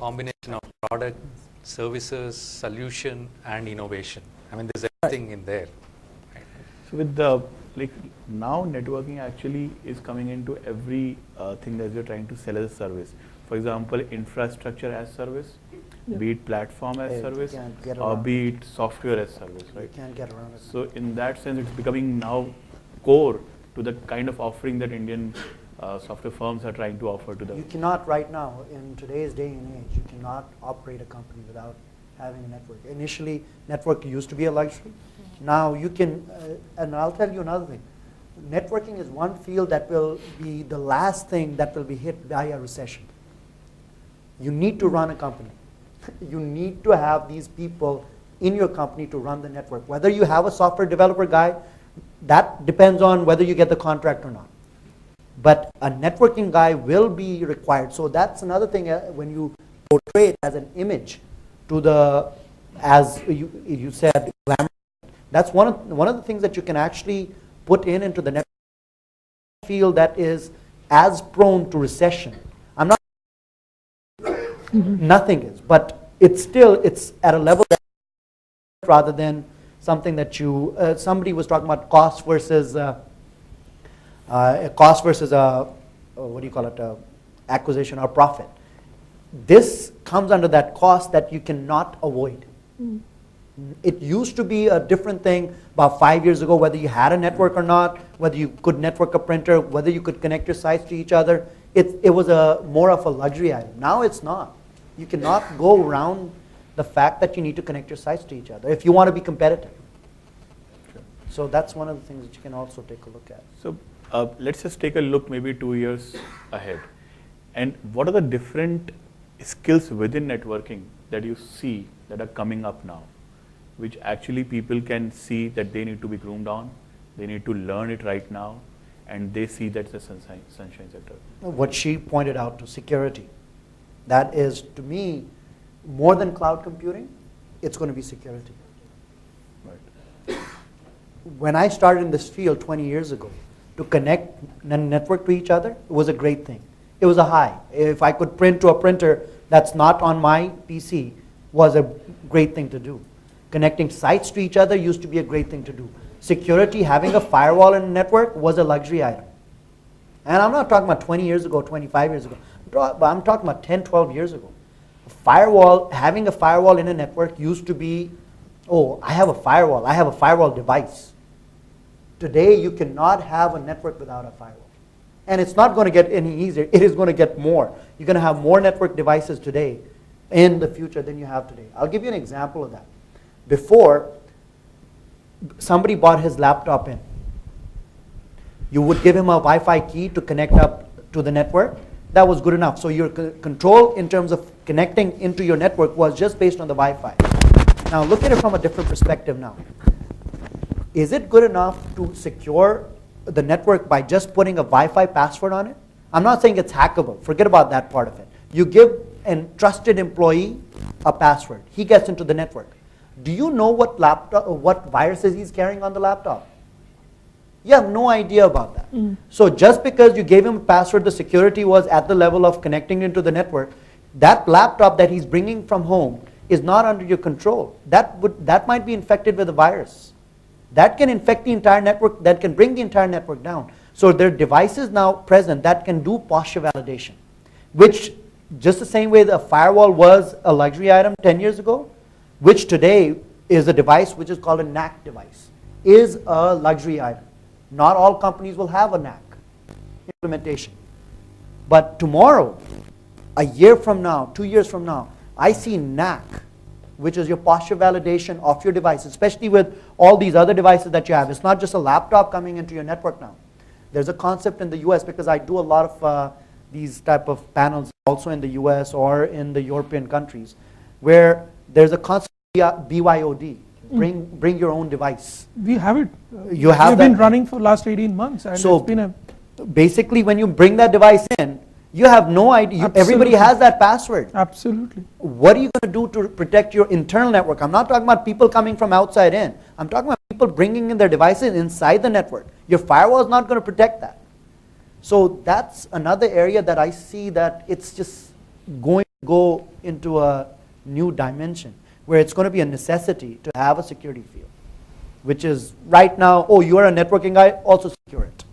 combination of product, services, solution, and innovation. I mean, there's everything in there. So with the, like now networking actually is coming into every thing that you're trying to sell as a service. For example, infrastructure as service, be it platform as service, or be it software as service, right? You can't get around it. So in that sense, it's becoming now core to the kind of offering that Indian software firms are trying to offer to them. You cannot right now, in today's day and age, you cannot operate a company without having a network. Initially, network used to be a luxury. Now you can, and I'll tell you another thing. Networking is one field that will be the last thing that will be hit by a recession. You need to run a company. You need to have these people in your company to run the network. Whether you have a software developer guy, that depends on whether you get the contract or not. But a networking guy will be required. So that's another thing when you portray it as an image to the, as you said, glamour. That's one of the things that you can actually put into the network field that is as prone to recession. I'm not nothing is, but it's at a level that rather than something that you somebody was talking about cost versus what do you call it, acquisition or profit. This comes under that cost that you cannot avoid. It used to be a different thing about 5 years ago, whether you had a network or not, whether you could network a printer, whether you could connect your sites to each other. It was more of a luxury item. Now it's not. You cannot go around the fact that you need to connect your sites to each other if you want to be competitive. Sure. So that's one of the things that you can also take a look at. So let's just take a look maybe 2 years ahead. And what are the different skills within networking that you see that are coming up now, which actually people can see that they need to be groomed on, they need to learn it right now, and they see that's the sunshine sector? What she pointed out to security. That is, to me, more than cloud computing, it's going to be security. Right. When I started in this field 20 years ago, to connect and network to each other, it was a great thing. It was a high. If I could print to a printer that's not on my PC, was a great thing to do. Connecting sites to each other used to be a great thing to do. Security, having a firewall in a network was a luxury item. And I'm not talking about 20 years ago, 25 years ago. I'm talking about 10, 12 years ago. Having a firewall in a network used to be, oh, I have a firewall device. Today, you cannot have a network without a firewall. And it's not going to get any easier. It is going to get more. You're going to have more network devices today in the future than you have today. I'll give you an example of that. Before, somebody bought his laptop in. You would give him a Wi-Fi key to connect up to the network. That was good enough. So your control in terms of connecting into your network was just based on the Wi-Fi. Now look at it from a different perspective now. Is it good enough to secure the network by just putting a Wi-Fi password on it? I'm not saying it's hackable. Forget about that part of it. You give a trusted employee a password. He gets into the network. Do you know what viruses he's carrying on the laptop? You have no idea about that. So just because you gave him a password, the security was at the level of connecting into the network, that laptop that he's bringing from home is not under your control. That might be infected with a virus. That can infect the entire network, that can bring the entire network down. So there are devices now present that can do posture validation, which just the same way the firewall was a luxury item 10 years ago, which today is a device which is called a NAC device, is a luxury item. Not all companies will have a NAC implementation. But tomorrow, a year from now, 2 years from now, I see NAC, which is your posture validation of your device, especially with all these other devices that you have. It's not just a laptop coming into your network now. There's a concept in the US, because I do a lot of these type of panels also in the US or in the European countries, where there's a concept BYOD, bring your own device. We have it. You have We've been running for last 18 months, and so it's been a... Basically, when you bring that device in, you have no idea. Everybody has that password. Absolutely. What are you going to do to protect your internal network? I'm not talking about people coming from outside in. I'm talking about people bringing in their devices inside the network. Your firewall is not going to protect that. So that's another area that I see that it's just going to go into a new dimension where it's going to be a necessity to have a security field, which is right now, oh, you are a networking guy, also secure it.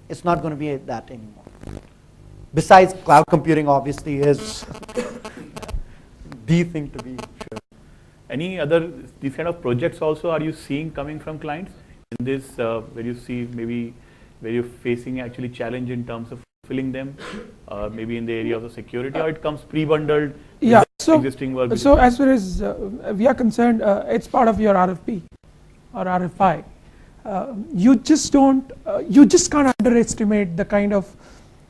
It's not going to be that anymore. Besides, cloud computing obviously is the thing to be sure. Any other, these kind of projects also are you seeing coming from clients in this, where you see maybe where you're facing actually challenge in terms of filling them, maybe in the area of the security, or it comes pre-bundled Yeah, with existing work? so as far as we are concerned, it's part of your RFP or RFI. You just can't underestimate the kind of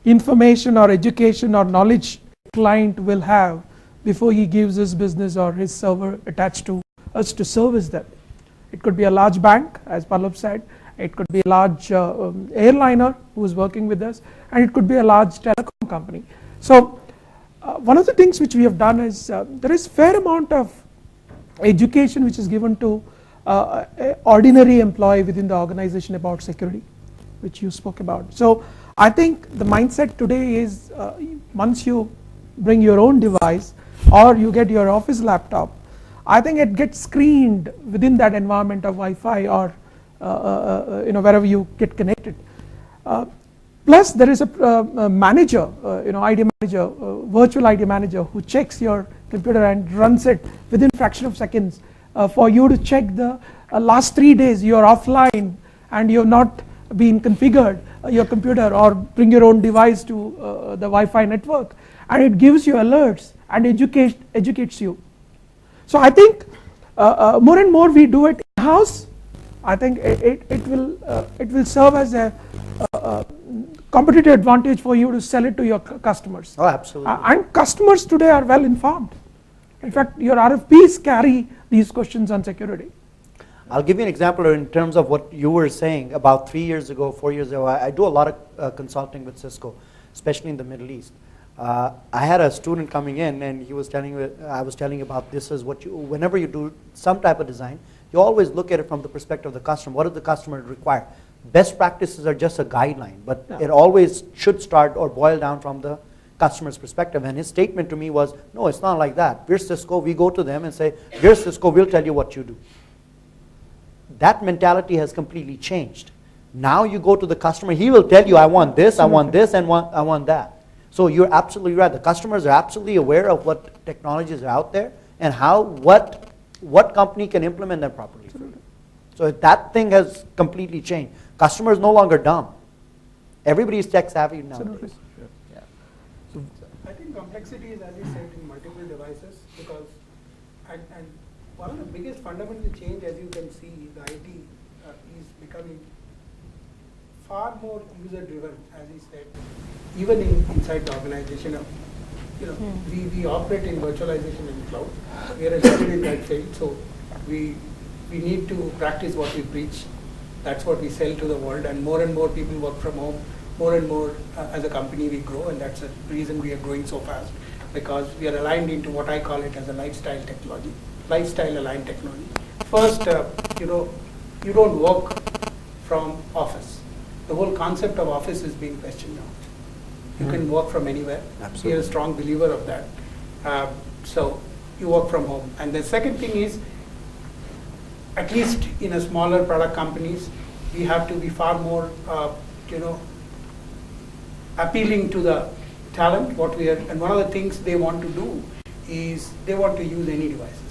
information or education or knowledge client will have before he gives his business or his server attached to us to service them. It could be a large bank, as Pallab said. It could be a large airliner who is working with us, and it could be a large telecom company. So one of the things which we have done is there is fair amount of education which is given to an ordinary employee within the organization about security, which you spoke about. So I think the mindset today is once you bring your own device or you get your office laptop, I think it gets screened within that environment of Wi-Fi or wherever you get connected. Plus there is a manager, ID manager, virtual ID manager who checks your computer and runs it within fraction of seconds for you to check the last 3 days you're offline and you've not been configured your computer or bring your own device to the Wi-Fi network, and it gives you alerts and educates you. So I think more and more we do it in-house. I think it will serve as a competitive advantage for you to sell it to your customers. Oh, absolutely. And customers today are well informed. In fact, your RFPs carry these questions on security. I'll give you an example in terms of what you were saying about 3 years ago, 4 years ago. I do a lot of consulting with Cisco, especially in the Middle East. I had a student coming in and he was I was telling about this is what you, whenever you do some type of design, you always look at it from the perspective of the customer. What does the customer require? Best practices are just a guideline, but it always should start or boil down from the customer's perspective. And his statement to me was, no, it's not like that. We're Cisco, we go to them and say, we're Cisco, we'll tell you what you do. That mentality has completely changed. Now you go to the customer, he will tell you, I want this, I want this, and I want that. So you're absolutely right. The customers are absolutely aware of what technologies are out there and how, what company can implement them properly. Absolutely. So that thing has completely changed. Customers no longer dumb. Everybody is tech savvy nowadays. Yeah. I think complexity is, as you said, in multiple devices, because and one of the biggest fundamental change, as you can see, the IT is becoming far more user-driven, as he said, even inside the organization. We operate in virtualization and cloud. We are started in that field, so we need to practice what we preach. That's what we sell to the world, and more people work from home. More and more, as a company, we grow, and that's the reason we are growing so fast, because we are aligned into what I call it as a lifestyle technology, lifestyle-aligned technology. First, you don't work from office. The whole concept of office is being questioned now. You can work from anywhere. Absolutely. We are a strong believer of that. So you work from home. And the second thing is, at least in a smaller product companies, we have to be far more, appealing to the talent. And one of the things they want to do is they want to use any devices.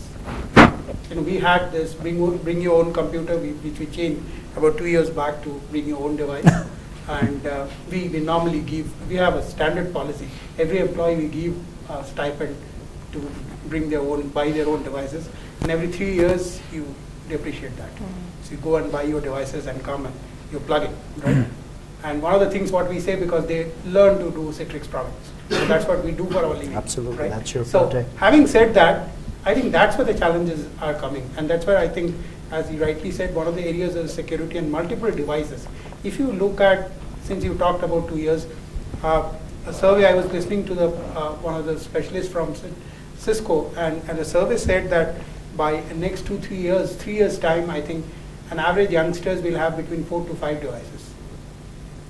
We had this bring your own computer, which we changed about 2 years back to bring your own device. And we normally we have a standard policy. Every employee we give a stipend to buy their own devices. And every 3 years you depreciate that. So you go and buy your devices and come and you plug in, right? And one of the things what we say, because they learn to do Citrix products. So that's what we do for our living. Absolutely, right? that's your So forte. having said that, I think that's where the challenges are coming. And that's where I think, as you rightly said, one of the areas is security and multiple devices. If you look at, since you talked about 2 years, a survey I was listening to one of the specialists from Cisco, and the survey said that by the next 3 years time, I think an average youngsters will have between 4 to 5 devices.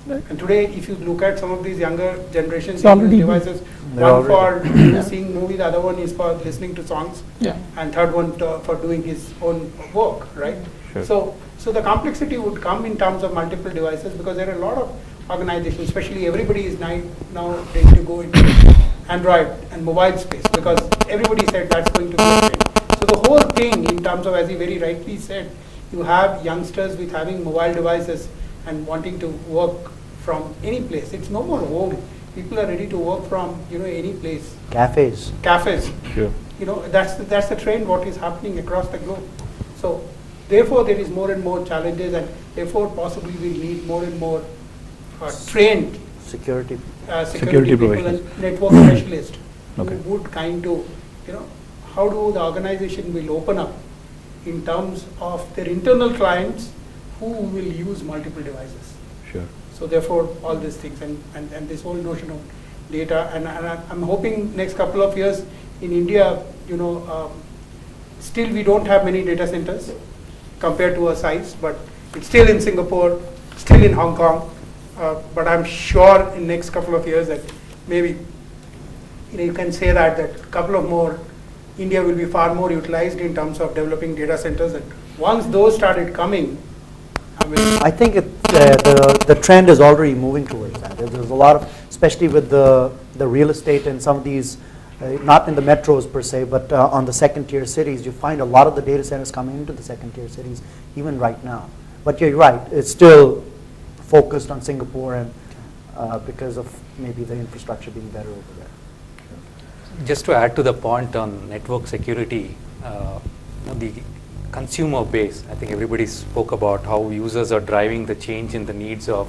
And today, if you look at some of these younger generations It's already devices, They're one for Yeah. seeing movie, the other one is for listening to songs, Yeah. and third one for doing his own work, right? Sure. So the complexity would come in terms of multiple devices, because there are a lot of organizations, especially everybody is now ready to go into Android and mobile space, because everybody said that's going to be a trend. So the whole thing, in terms of, as he very rightly said, you have youngsters with having mobile devices and wanting to work from any place. It's no more home. People are ready to work from any place. Cafes. Cafes. Sure. That's the trend. What is happening across the globe. So therefore, there is more and more challenges, and therefore possibly we need more and more trained Security. security people professionals. and network specialists Okay. who would how do the organization will open up in terms of their internal clients who will use multiple devices. Sure. So therefore, all these things and this whole notion of data, and I'm hoping next couple of years in India, still we don't have many data centers compared to our size, but it's still in Singapore, still in Hong Kong, but I'm sure in next couple of years that maybe you can say that a couple of more, India will be far more utilized in terms of developing data centers, and once those started coming, I think the trend is already moving towards that. There's a lot of, especially with the real estate and some of these, not in the metros per se, but on the second tier cities, you find a lot of the data centers coming into the second tier cities, even right now. But you're right, it's still focused on Singapore, and because of maybe the infrastructure being better over there. Just to add to the point on network security, the consumer base, I think everybody spoke about how users are driving the change in the needs of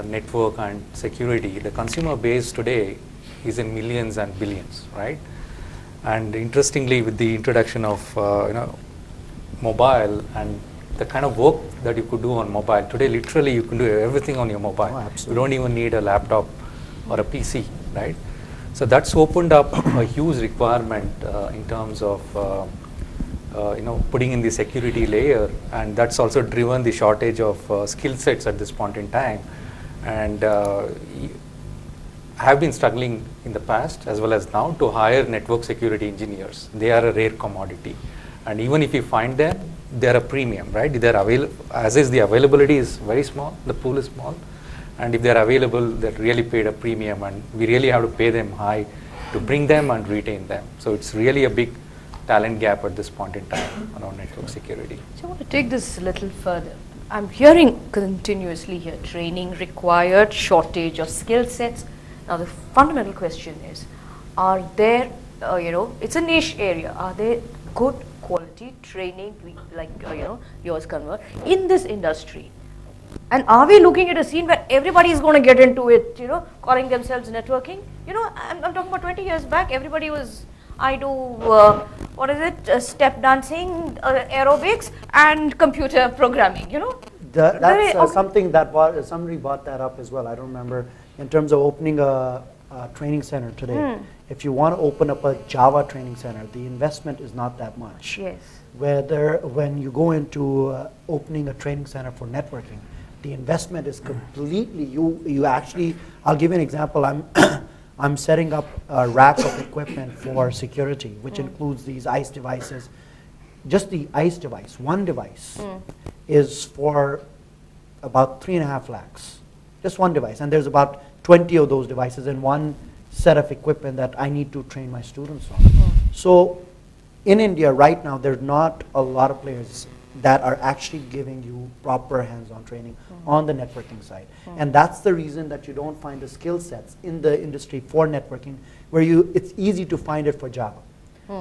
network and security. The consumer base today is in millions and billions, right? And interestingly, with the introduction of mobile and the kind of work that you could do on mobile, today literally you can do everything on your mobile. Oh, absolutely. You don't even need a laptop or a PC, right? So that's opened up a huge requirement in terms of putting in the security layer, and that's also driven the shortage of skill sets at this point in time. And have been struggling in the past as well as now to hire network security engineers. They are a rare commodity, and even if you find them, they're a premium, right? They're available, as is the availability is very small, the pool is small, and if they're available, they're really paid a premium, and we really have to pay them high to bring them and retain them. So it's really a big talent gap at this point in time around network security. So I want to take this a little further. I'm hearing continuously here, training required, shortage of skill sets. Now the fundamental question is, are there, it's a niche area, are there good quality training, like yours, Kanwar, in this industry? And are we looking at a scene where everybody is going to get into it, calling themselves networking? I'm talking about 20 years back, everybody was, I do, step dancing, aerobics, and computer programming, That's something that somebody brought that up as well. I don't remember. In terms of opening a training center today, if you want to open up a Java training center, the investment is not that much. Yes. When you go into opening a training center for networking, the investment is completely, you actually, I'll give you an example. I'm setting up a rack of equipment for security, which includes these ICE devices. Just the ICE device, one device, is for about 3.5 lakhs. Just one device, and there's about 20 of those devices in one set of equipment that I need to train my students on. So in India right now, there's not a lot of players that are actually giving you proper hands-on training on the networking side. And that's the reason that you don't find the skill sets in the industry for networking, where it's easy to find it for Java.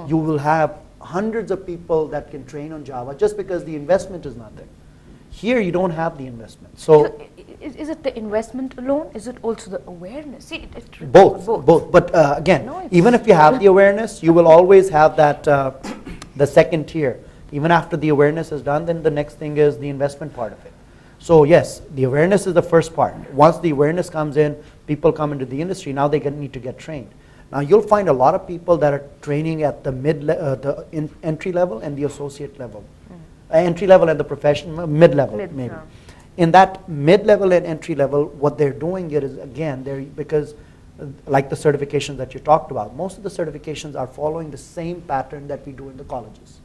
You will have hundreds of people that can train on Java just because the investment is not there. Here you don't have the investment. So is it the investment alone? Is it also the awareness? See, both. But again, even if you have the awareness, you will always have that the second tier. Even after the awareness is done, then the next thing is the investment part of it. So yes, the awareness is the first part. Once the awareness comes in, people come into the industry. Now they need to get trained. Now you'll find a lot of people that are training at the entry level and the associate level. Entry level and the professional, mid-level maybe. In that mid-level and entry level, what they're doing it is, again, because like the certifications that you talked about, most of the certifications are following the same pattern that we do in the colleges.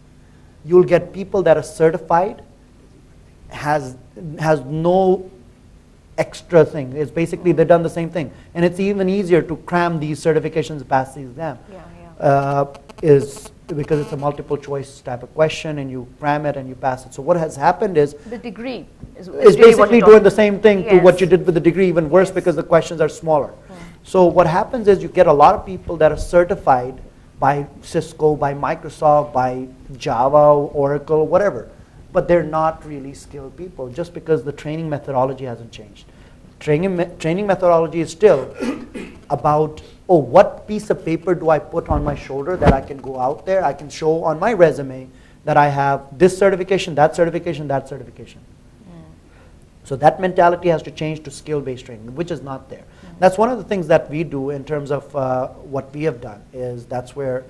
You'll get people that are certified, has no extra thing. It's basically they've done the same thing. And it's even easier to cram these certifications past the exam. Is because it's a multiple choice type of question, and you cram it and you pass it. So what has happened is the degree is really basically doing the same thing to yes. what you did with the degree, even worse because the questions are smaller. So what happens is you get a lot of people that are certified by Cisco, by Microsoft, by Java, Oracle, whatever, but they're not really skilled people just because the training methodology hasn't changed. Training methodology is still about, oh, what piece of paper do I put on my shoulder that I can go out there, I can show on my resume that I have this certification, that certification, that certification. So that mentality has to change to skill-based training, which is not there. That's one of the things that we do in terms of what we have done, is that's where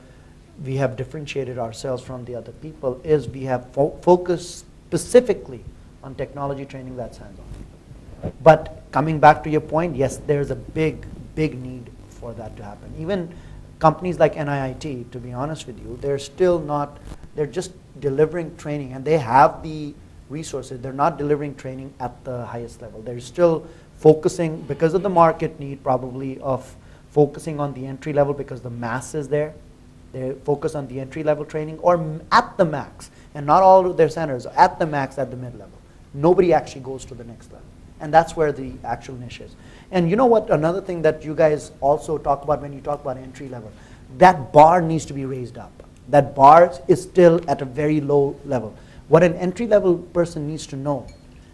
we have differentiated ourselves from the other people, is we have focused specifically on technology training that's hands-on. But coming back to your point, yes, there's a big need for that to happen. Even companies like NIIT, to be honest with you, they're still not, they're just delivering training, and they have the resources. They're not delivering training at the highest level. They're still focusing, because of the market need probably, of focusing on the entry level because the mass is there. They focus on the entry level training, or at the max, and not all of their centers, at the max, at the mid level. Nobody actually goes to the next level. And that's where the actual niche is. And you know what, another thing that you guys also talk about when you talk about entry level, that bar needs to be raised up. That bar is still at a very low level. What an entry level person needs to know,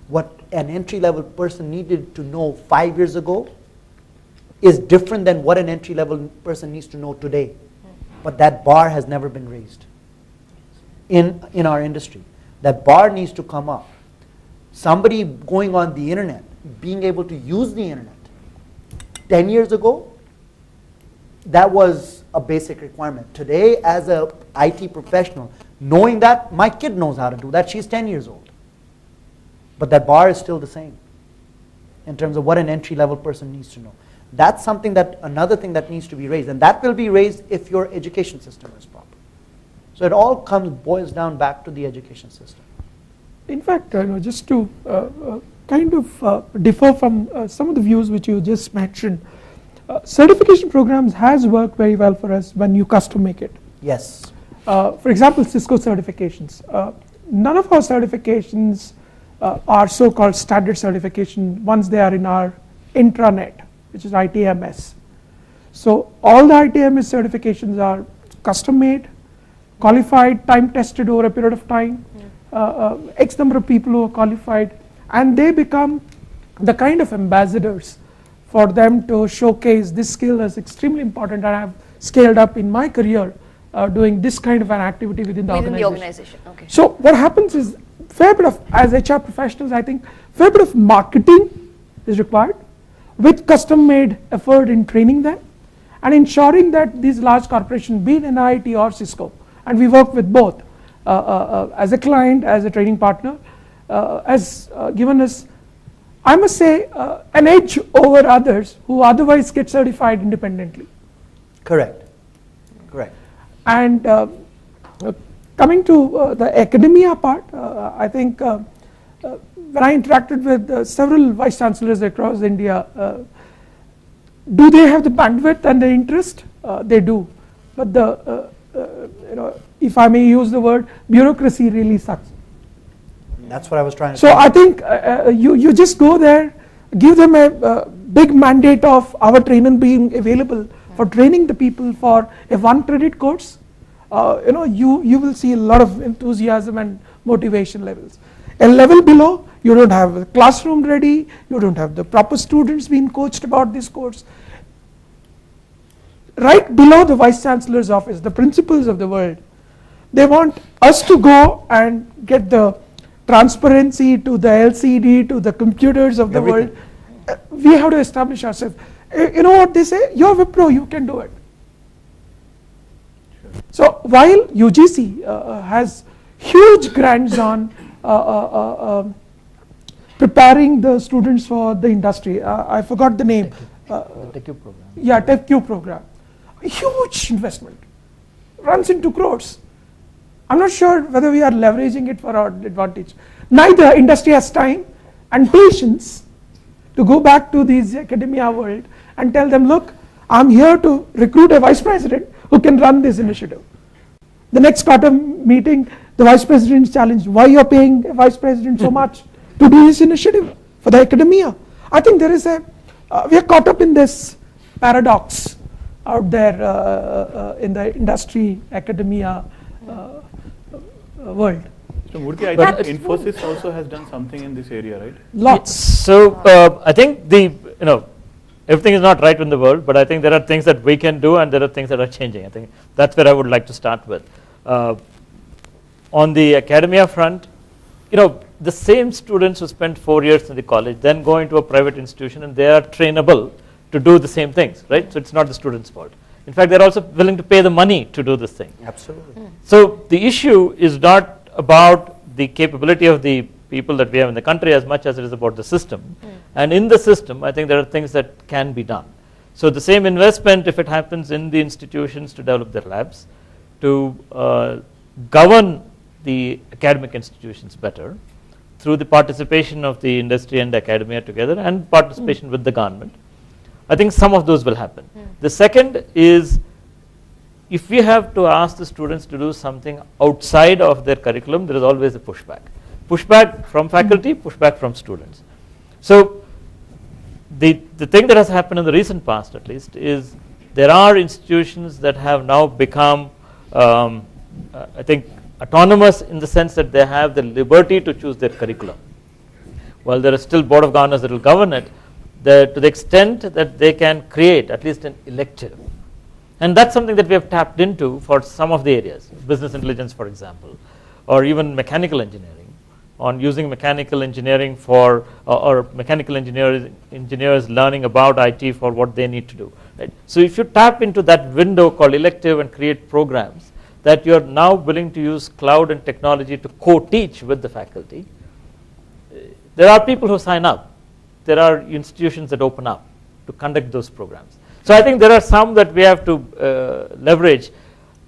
what an entry level person needed to know 5 years ago is different than what an entry level person needs to know today. But that bar has never been raised in our industry. That bar needs to come up. Somebody going on the internet, being able to use the internet, 10 years ago, that was a basic requirement. Today, as an IT professional, knowing that, my kid knows how to do that, she's 10 years old. But that bar is still the same in terms of what an entry-level person needs to know. That's something that, another thing that needs to be raised, and that will be raised if your education system is proper. So it all boils down back to the education system. In fact, just to kind of differ from some of the views which you just mentioned, certification programs has worked very well for us when you custom make it. Yes. For example, Cisco certifications. None of our certifications are so-called standard certification once they are in our intranet, which is ITMS. So all the ITMS certifications are custom made, qualified, time tested over a period of time. X number of people who are qualified, and they become the kind of ambassadors for them to showcase this skill as extremely important, and I have scaled up in my career doing this kind of an activity within the organization. Okay. So what happens is, fair bit of, as HR professionals, I think fair bit of marketing is required with custom made effort in training them and ensuring that these large corporations, be it NIIT or Cisco, and we work with both, as a client, as a training partner, has given us, I must say, an edge over others who otherwise get certified independently. Correct. Correct. And coming to the academia part, I think when I interacted with several vice chancellors across India, do they have the bandwidth and the interest? They do, but the if I may use the word, bureaucracy really sucks. That's what I was trying to So say. I think you just go there, give them a big mandate of our trainer being available for training the people for a 1 credit course. You will see a lot of enthusiasm and motivation levels. A level below, you don't have a classroom ready, you don't have the proper students being coached about this course. Right below the Vice Chancellor's office, the principals of the world, they want us to go and get the transparency to the LCD, to the computers of the world. We have to establish ourselves. You know what they say? You're Wipro, you can do it. So while UGC has huge grants on preparing the students for the industry. I forgot the name. The TechQ program. Yeah, TechQ program. A huge investment. Runs into crores. I'm not sure whether we are leveraging it for our advantage. Neither industry has time and patience to go back to these academia world and tell them, look, I'm here to recruit a vice president who can run this initiative. The next quarter meeting, the vice president challenged, why you're paying a vice president so much to do this initiative for the academia? I think there is we are caught up in this paradox out there in the industry, academia world. So Murthy, I think Infosys also has done something in this area, right? Lots. So I think everything is not right in the world, but I think there are things that we can do and there are things that are changing. I think that's where I would like to start with. On the academia front, the same students who spend 4 years in the college then go into a private institution and they are trainable to do the same things, right? So it's not the student's fault. In fact, they're also willing to pay the money to do this thing. Absolutely. So the issue is not about the capability of the people that we have in the country as much as it is about the system. And in the system, I think there are things that can be done. So the same investment, if it happens in the institutions to develop their labs, to govern the academic institutions better through the participation of the industry and academia together and participation with the government, I think some of those will happen. The second is, if we have to ask the students to do something outside of their curriculum, there is always a pushback. Pushback from faculty, pushback from students. So the thing that has happened in the recent past, at least, is there are institutions that have now become, I think, autonomous in the sense that they have the liberty to choose their curriculum. While there is still board of governors that will govern it, to the extent that they can create at least an elective. And that's something that we have tapped into for some of the areas, business intelligence, for example, or even mechanical engineering, on using mechanical engineering for, or mechanical engineers learning about IT for what they need to do. Right? So if you tap into that window called elective and create programs that you're now willing to use cloud and technology to co-teach with the faculty, there are people who sign up. There are institutions that open up to conduct those programs. So I think there are some that we have to leverage.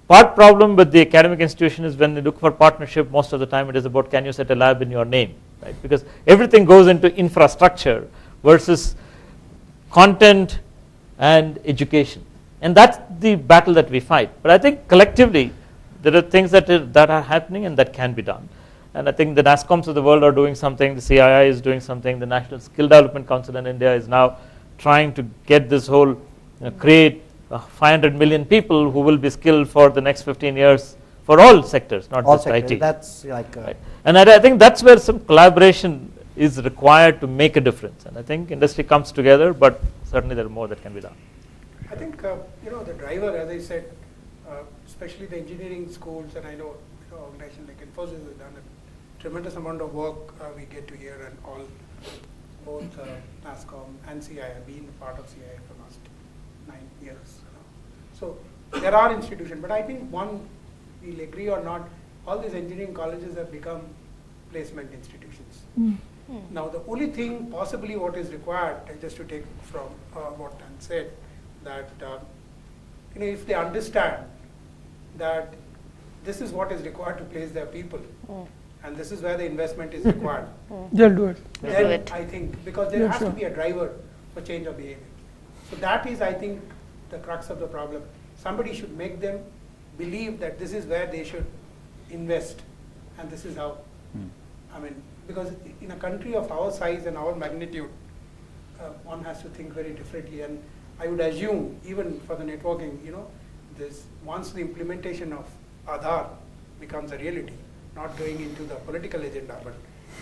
Part problem with the academic institution is when they look for partnership, most of the time it is about, can you set a lab in your name, right? Because everything goes into infrastructure versus content and education. And that's the battle that we fight. But I think collectively, there are things that are happening and that can be done. And I think the NASSCOMs of the world are doing something, the CII is doing something, the National Skill Development Council in India is now trying to get this whole, create 500 million people who will be skilled for the next 15 years for all sectors, not just IT. That's like right. And I think that's where some collaboration is required to make a difference. And I think industry comes together, but certainly there are more that can be done. I think, the driver, as I said, especially the engineering schools, and I know organizations like Infosys has done a tremendous amount of work we get to hear, and both NASSCOM and CII have been part of CII for the last 9 years. So there are institutions, but I think one, we'll agree or not, all these engineering colleges have become placement institutions. Now the only thing possibly what is required, just to take from what Dan said, that if they understand that this is what is required to place their people, and this is where the investment is required, They'll do it. then I think, because there has to be a driver for change of behavior. So that is, I think, the crux of the problem. Somebody should make them believe that this is where they should invest, and this is how. I mean, because in a country of our size and our magnitude, one has to think very differently. And I would assume, even for the networking, this, once the implementation of Aadhaar becomes a reality, not going into the political agenda, but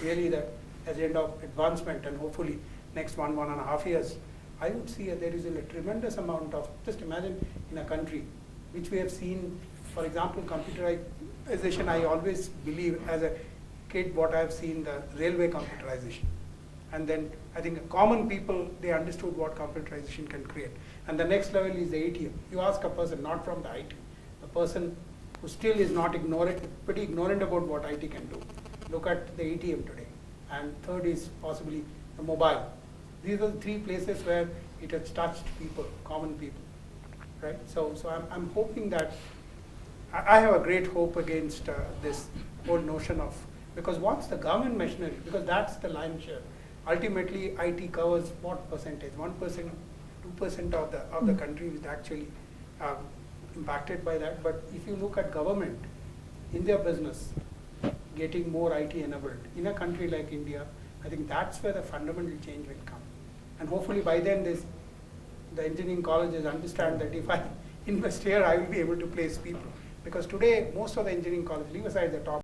really the agenda of advancement, and hopefully next 1.5 years, I would see there is a tremendous amount of, just imagine in a country which we have seen, for example, computerization. I always believe as a kid what I have seen, the railway computerization. And then I think common people, they understood what computerization can create. And the next level is the ATM. You ask a person not from the IT, a person who still is not ignorant, pretty ignorant about what IT can do. Look at the ATM today. and third is possibly the mobile. These are the three places where it has touched people, common people, right? So I'm hoping that, I have a great hope against this whole notion of, because once the government machinery, because that's the lion's share, ultimately IT covers what percentage? 1%, 2% of the country is actually impacted by that. But if you look at government in their business, getting more IT enabled in a country like India, I think that's where the fundamental change will come. And hopefully by then the engineering colleges understand that if I invest here, I will be able to place people. Because today, most of the engineering colleges, leave aside the top